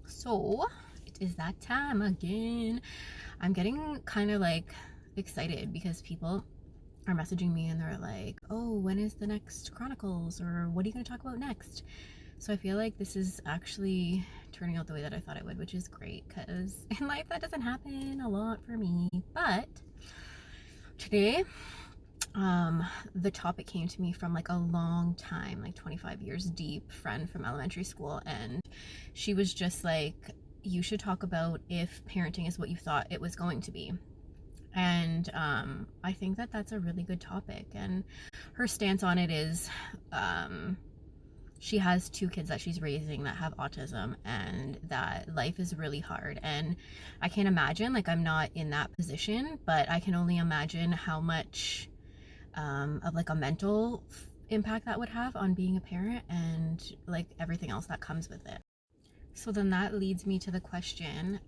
So it is that time again. I'm getting kind of like excited because people are messaging me and they're like, oh, when is the next Chronicles? Or what are you going to talk about next? So I feel like this is actually turning out the way that I thought it would, which is great because in life that doesn't happen a lot for me. But today, the topic came to me from like a long time, like 25 years deep friend from elementary school, and she was just like, you should talk about if parenting is what you thought it was going to be. And I think that that's a really good topic. And her stance on it is she has two kids that she's raising that have autism, and that life is really hard. And I can't imagine, like, I'm not in that position, but I can only imagine how much of like a mental impact that would have on being a parent and like everything else that comes with it. So then that leads me to the question,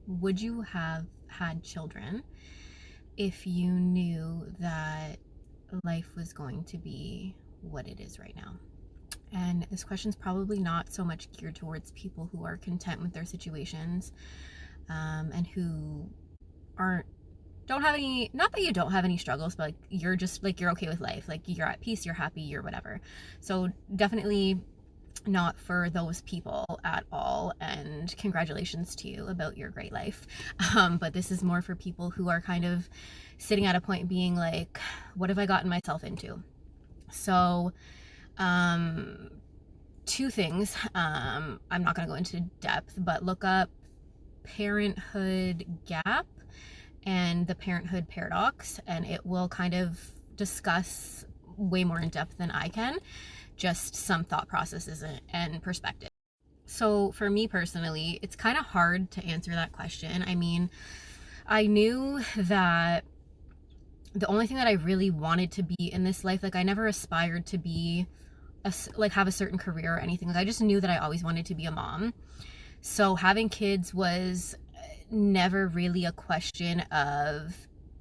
would you have had children if you knew that life was going to be what it is right now? And this question's probably not so much geared towards people who are content with their situations, and who aren't don't have any, not that you don't have any struggles, but like you're just like, you're okay with life, like you're at peace, you're happy, you're whatever. So definitely not for those people at all, and congratulations to you about your great life. But this is more for people who are kind of sitting at a point being like, what have I gotten myself into? So two things, I'm not going to go into depth, but look up parenthood gap and the parenthood paradox, and it will kind of discuss way more in depth than I can, just some thought processes and perspective. So for me personally, it's kind of hard to answer that question. I mean, I knew that the only thing that I really wanted to be in this life, like I never aspired to be like have a certain career or anything. Like I just knew that I always wanted to be a mom. So having kids was never really a question of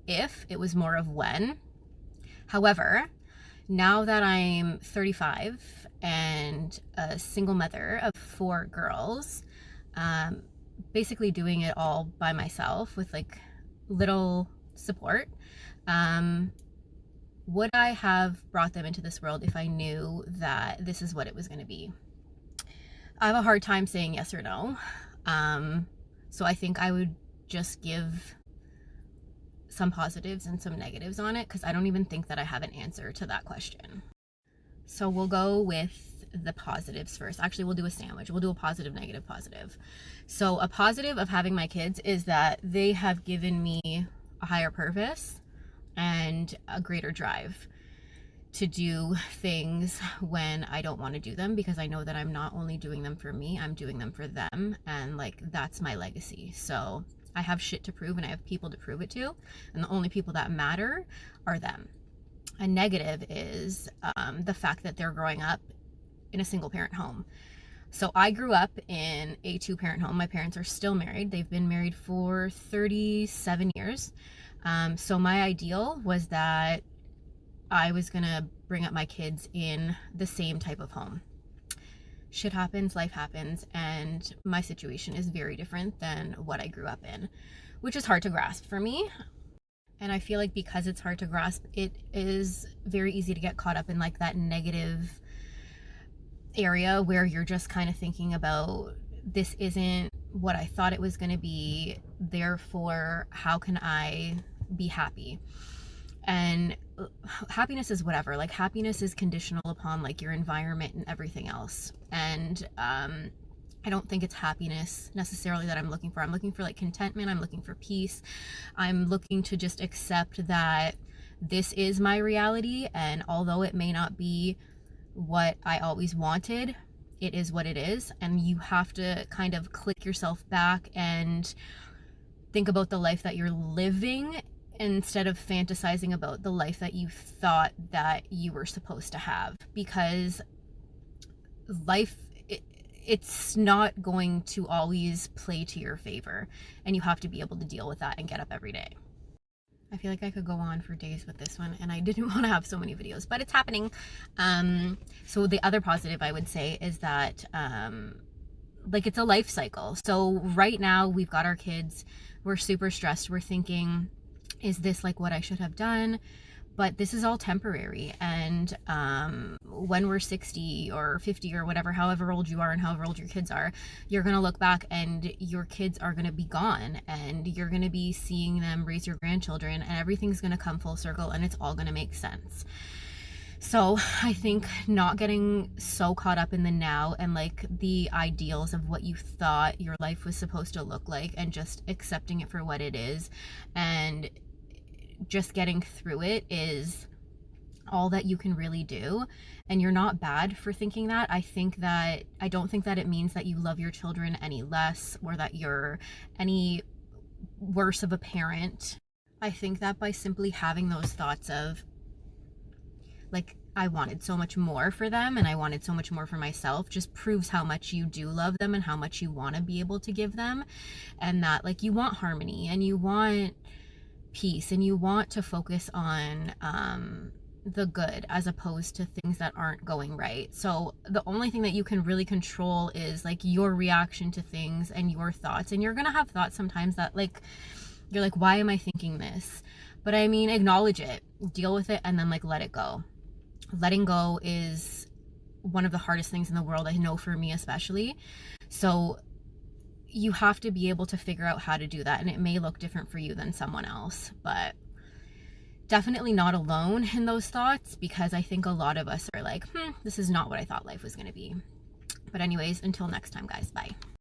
if, it was more of when. However, now that I'm 35 and a single mother of 4 girls, basically doing it all by myself with like little support, would I have brought them into this world if I knew that this is what it was going to be? I have a hard time saying yes or no. So I think I would just give some positives and some negatives on it, because I don't even think that I have an answer to that question. So we'll go with the positives first. Actually, we'll do a sandwich. We'll do a positive, negative, positive. So a positive of having my kids is that they have given me a higher purpose and a greater drive to do things when I don't want to do them, because I know that I'm not only doing them for me, I'm doing them for them, and like that's my legacy. So I have shit to prove and I have people to prove it to, and the only people that matter are them. A negative is the fact that they're growing up in a single parent home. So I grew up in a 2-parent home. My parents are still married. They've been married for 37 years. So my ideal was that I was gonna bring up my kids in the same type of home. Shit happens, life happens, and my situation is very different than what I grew up in, which is hard to grasp for me. And I feel like because it's hard to grasp, it is very easy to get caught up in like that negative area where you're just kind of thinking about, this isn't what I thought it was going to be, therefore how can I be happy? And happiness is whatever, like happiness is conditional upon like your environment and everything else. And I don't think it's happiness necessarily that I'm looking for. I'm looking for like contentment, I'm looking for peace, I'm looking to just accept that this is my reality, and although it may not be what I always wanted, it is what it is. And you have to kind of click yourself back and think about the life that you're living instead of fantasizing about the life that you thought that you were supposed to have, because life, it's not going to always play to your favor, and you have to be able to deal with that and get up every day. I feel like I could go on for days with this one, and I didn't want to have so many videos, but it's happening. So the other positive I would say is that like it's a life cycle. So right now we've got our kids, we're super stressed, we're thinking, is this like what I should have done? But this is all temporary. And when we're 60 or 50 or whatever, however old you are and however old your kids are, you're going to look back and your kids are going to be gone, and you're going to be seeing them raise your grandchildren, and everything's going to come full circle, and it's all going to make sense. So I think not getting so caught up in the now and like the ideals of what you thought your life was supposed to look like, and just accepting it for what it is and just getting through it is all that you can really do. And you're not bad for thinking that. I don't think that it means that you love your children any less, or that you're any worse of a parent. I think that by simply having those thoughts of like, I wanted so much more for them and I wanted so much more for myself, just proves how much you do love them and how much you want to be able to give them, and that like you want harmony and you want peace and you want to focus on the good as opposed to things that aren't going right. So the only thing that you can really control is like your reaction to things and your thoughts. And you're gonna have thoughts sometimes that like you're like, why am I thinking this? But I mean, acknowledge it, deal with it, and then like let it go. Letting go is one of the hardest things in the world, I know, for me especially. So you have to be able to figure out how to do that, and it may look different for you than someone else, but definitely not alone in those thoughts, because I think a lot of us are like, this is not what I thought life was going to be. But anyways, until next time, guys, bye.